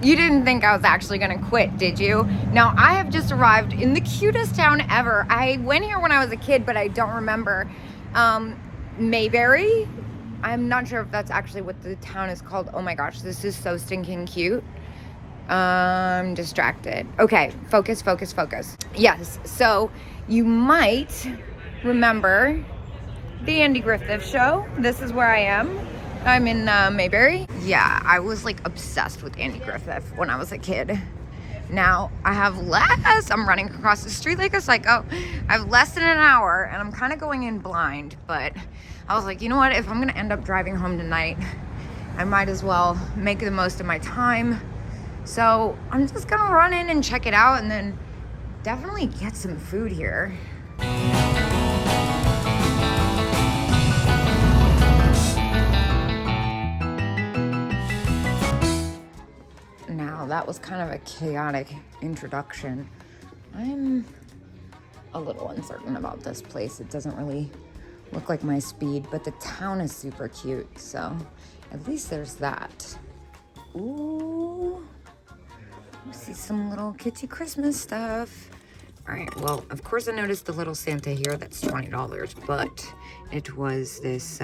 You didn't think I was actually gonna quit, did you? Now, I have just arrived in the cutest town ever. I went here when I was a kid, but I don't remember. Mayberry? I'm not sure if that's actually what the town is called. Oh my gosh, this is so stinking cute. I'm distracted. Okay, focus, focus, focus. Yes, so you might remember the Andy Griffith show. This is where I am. I'm in Mayberry. Yeah, I was like obsessed with Andy Griffith when I was a kid. Now I have less. I'm running across the street like a psycho. I have less than an hour and I'm kind of going in blind, but I was like, you know what? If I'm gonna end up driving home tonight, I might as well make the most of my time. So I'm just gonna run in and check it out and then definitely get some food here. Now that was kind of a chaotic introduction. I'm a little uncertain about this place. It doesn't really look like my speed, but the town is super cute, so at least there's that. Ooh. See some little kitschy Christmas stuff. All right, well, of course I noticed the little Santa here. That's $20, but it was this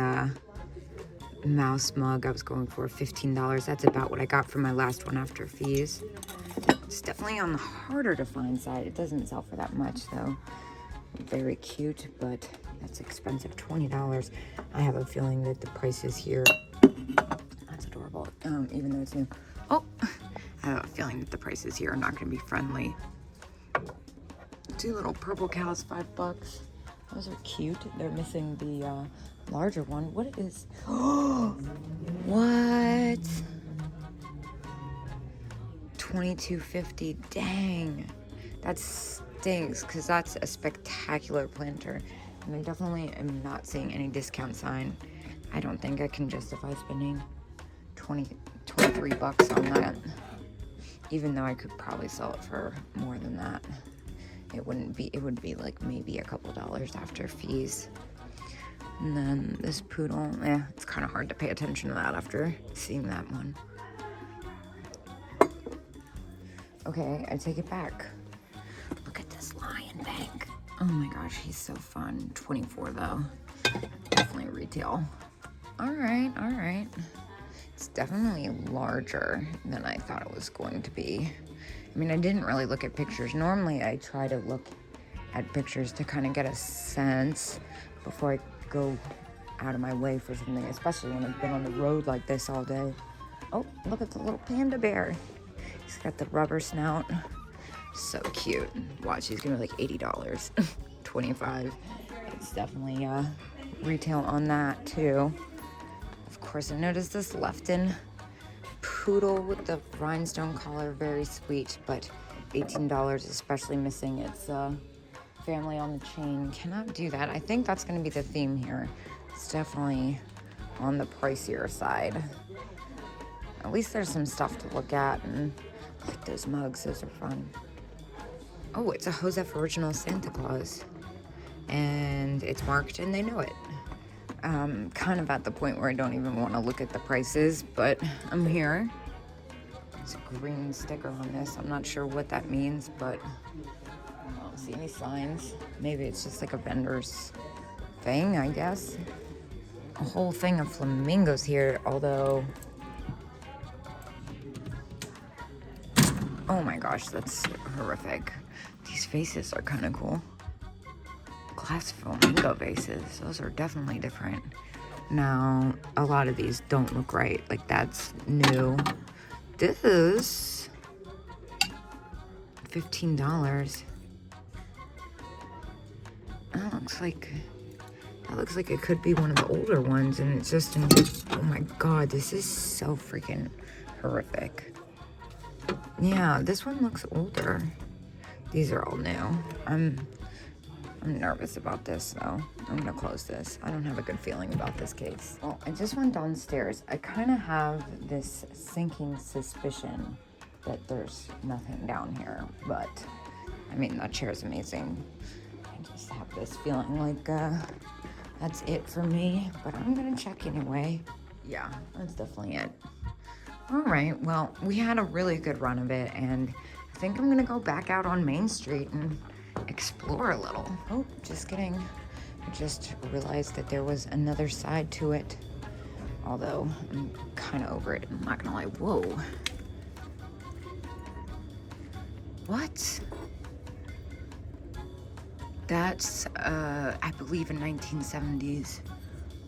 mouse mug I was going for, $15. That's about what I got for my last one after fees. It's definitely on the harder to find side. It doesn't sell for that much though. Very cute, but that's expensive, $20. I have a feeling that the prices here, that's adorable, even though it's new. Oh, I have a feeling that the prices here are not going to be friendly. Two little purple cows, $5. Those are cute. They're missing the larger one. What is? Oh, what? $22.50. Dang, that stinks because that's a spectacular planter, and I definitely am not seeing any discount sign. I don't think I can justify spending $23 on that. Even though I could probably sell it for more than that. It would be like maybe a couple dollars after fees. And then this poodle, it's kind of hard to pay attention to that after seeing that one. Okay, I take it back. Look at this lion bank. Oh my gosh, he's so fun. 24 though, definitely retail. All right. It's definitely larger than I thought it was going to be. I mean, I didn't really look at pictures. Normally, I try to look at pictures to kind of get a sense before I go out of my way for something, especially when I've been on the road like this all day. Oh, look at the little panda bear. He's got the rubber snout. So cute. Watch, he's gonna be like $80. $25. It's definitely retail on that too. Of course, I noticed this Lefton poodle with the rhinestone collar, very sweet, but $18, especially missing its family on the chain. Cannot do that. I think that's going to be the theme here. It's definitely on the pricier side. At least there's some stuff to look at, and I like those mugs. Those are fun. Oh, it's a Joseph Original Santa Claus, and it's marked, and they know it. Kind of at the point where I don't even want to look at the prices, but I'm here. There's a green sticker on this. I'm not sure what that means, but I don't see any signs. Maybe it's just like a vendor's thing, I guess. A whole thing of flamingos here, although... Oh my gosh, that's horrific. These faces are kind of cool. Glass flamingo vases. Those are definitely different. Now, a lot of these don't look right. Like, that's new. This is $15. That looks like it could be one of the older ones, and it's just in, oh my god, this is so freaking horrific. Yeah, this one looks older. These are all new. I'm nervous about this, though. I'm gonna close this. I don't have a good feeling about this case. Well, I just went downstairs. I kind of have this sinking suspicion that there's nothing down here, but I mean, that chair is amazing. I just have this feeling like that's it for me, but I'm gonna check anyway. Yeah, that's definitely it. All right, well, we had a really good run of it, and I think I'm gonna go back out on Main Street and explore a little. Oh, just kidding. I just realized that there was another side to it. Although, I'm kind of over it, I'm not gonna lie. Whoa. What? That's, I believe a 1970s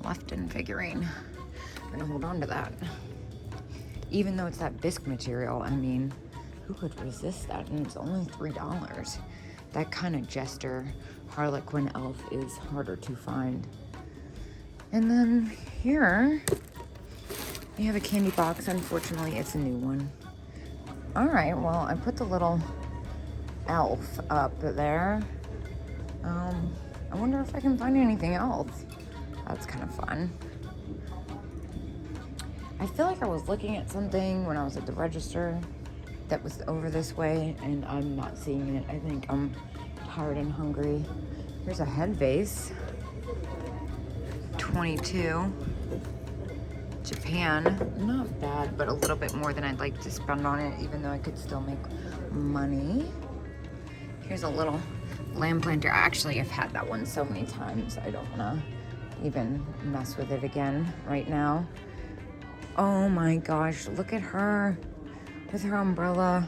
Lefton figurine. I'm gonna hold on to that. Even though it's that bisque material, I mean, who could resist that? And it's only $3. That kind of jester Harlequin elf is harder to find. And then here, we have a candy box. Unfortunately, it's a new one. All right, well, I put the little elf up there. I wonder if I can find anything else. That's kind of fun. I feel like I was looking at something when I was at the register that was over this way, and I'm not seeing it. I think I'm tired and hungry. Here's a head vase. $22. Japan. Not bad, but a little bit more than I'd like to spend on it, even though I could still make money. Here's a little lamp planter. Actually, I've had that one so many times. I don't want to even mess with it again right now. Oh my gosh, look at her with her umbrella.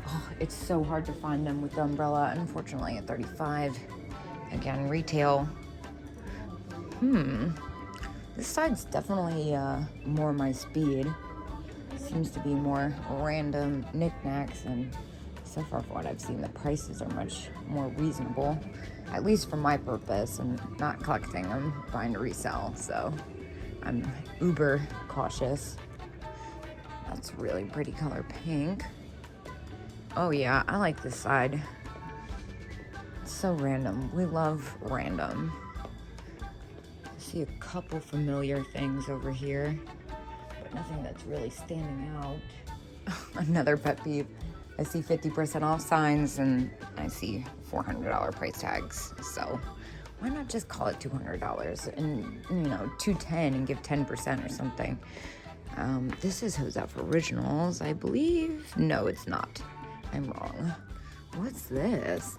Oh, it's so hard to find them with the umbrella. Unfortunately, at $35. Again, retail. This side's definitely more my speed. Seems to be more random knickknacks, and so far from what I've seen, the prices are much more reasonable, at least for my purpose. I'm not collecting, I'm buying to resell, so I'm uber cautious. That's really pretty color pink. Oh yeah, I like this side. It's so random. We love random. I see a couple familiar things over here, but nothing that's really standing out. Another pet peeve. I see 50% off signs and I see $400 price tags. So why not just call it $200 and, you know, $210 and give 10% or something? This is Joseph Originals, I believe. No, it's not. I'm wrong. What's this?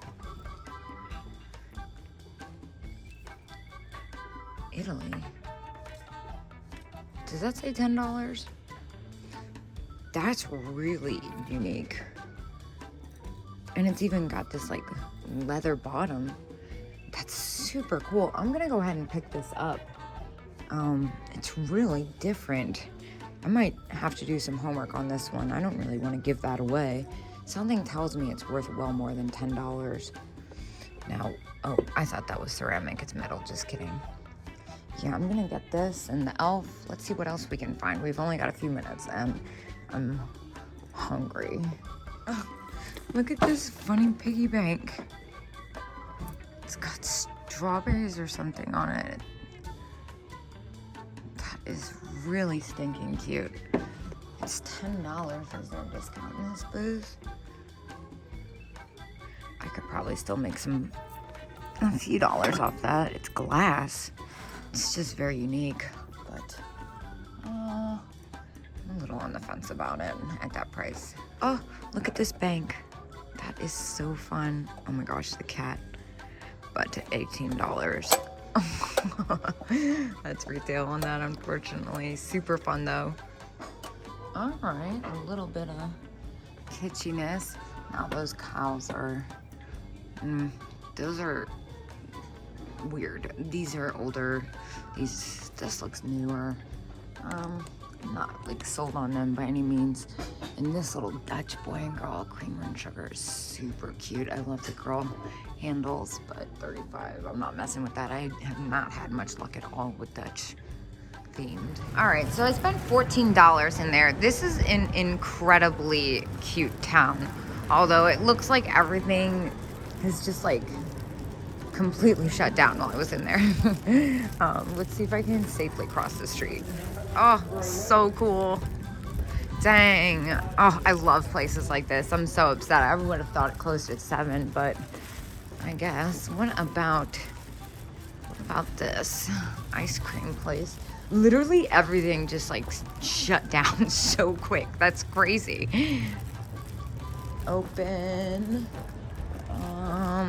Italy. Does that say $10? That's really unique. And it's even got this like leather bottom. That's super cool. I'm gonna go ahead and pick this up. It's really different. I might have to do some homework on this one. I don't really want to give that away. Something tells me it's worth well more than $10. Now, oh, I thought that was ceramic. It's metal, just kidding. Yeah, I'm gonna get this and the elf. Let's see what else we can find. We've only got a few minutes and I'm hungry. Oh, look at this funny piggy bank. It's got strawberries or something on it. That is really stinking cute. It's $10. Is there a discount in this booth? I could probably still make a few dollars off that. It's glass. It's just very unique, but I'm a little on the fence about it at that price. Oh, look at this bank. That is so fun. Oh my gosh, the cat. But $18. That's retail on that, unfortunately. Super fun though. All right, a little bit of kitschiness. Now those cows are, those are weird. These are older. This looks newer. I'm not like sold on them by any means. And this little Dutch boy and girl, creamer and sugar, is super cute. I love the girl handles, but $35. I'm not messing with that. I have not had much luck at all with Dutch themed. All right, so I spent $14 in there. This is an incredibly cute town, although it looks like everything is just like completely shut down while I was in there. Let's see if I can safely cross the street. Oh, so cool. Dang. Oh, I love places like this. I'm so upset. I would have thought it closed at 7, but I guess. What about this ice cream place? Literally everything just like shut down so quick. That's crazy. Open.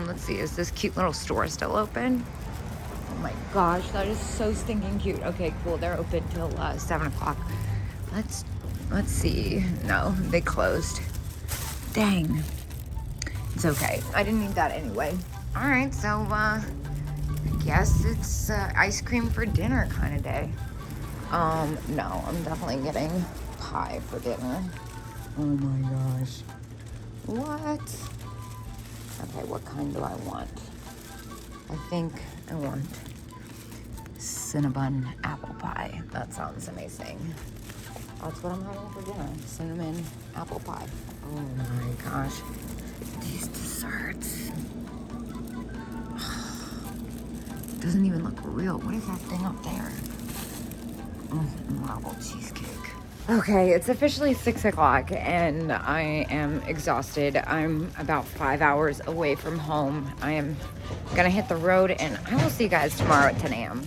Let's see, is this cute little store still open? Oh my gosh, that is so stinking cute. Okay, cool, they're open till 7 o'clock. Let's see. No, they closed. Dang. It's okay. I didn't need that anyway. All right, so I guess it's ice cream for dinner kind of day. No, I'm definitely getting pie for dinner. Oh my gosh. What? Okay, what kind do I want? I think I want cinnamon apple pie. That sounds amazing. That's what I'm having for dinner. Cinnamon apple pie. Oh my gosh. These desserts. Doesn't even look real. What is that thing up there? Oh, marble cheesecake. Okay, it's officially 6 o'clock and I am exhausted. I'm about 5 hours away from home. I am gonna hit the road and I will see you guys tomorrow at 10 a.m.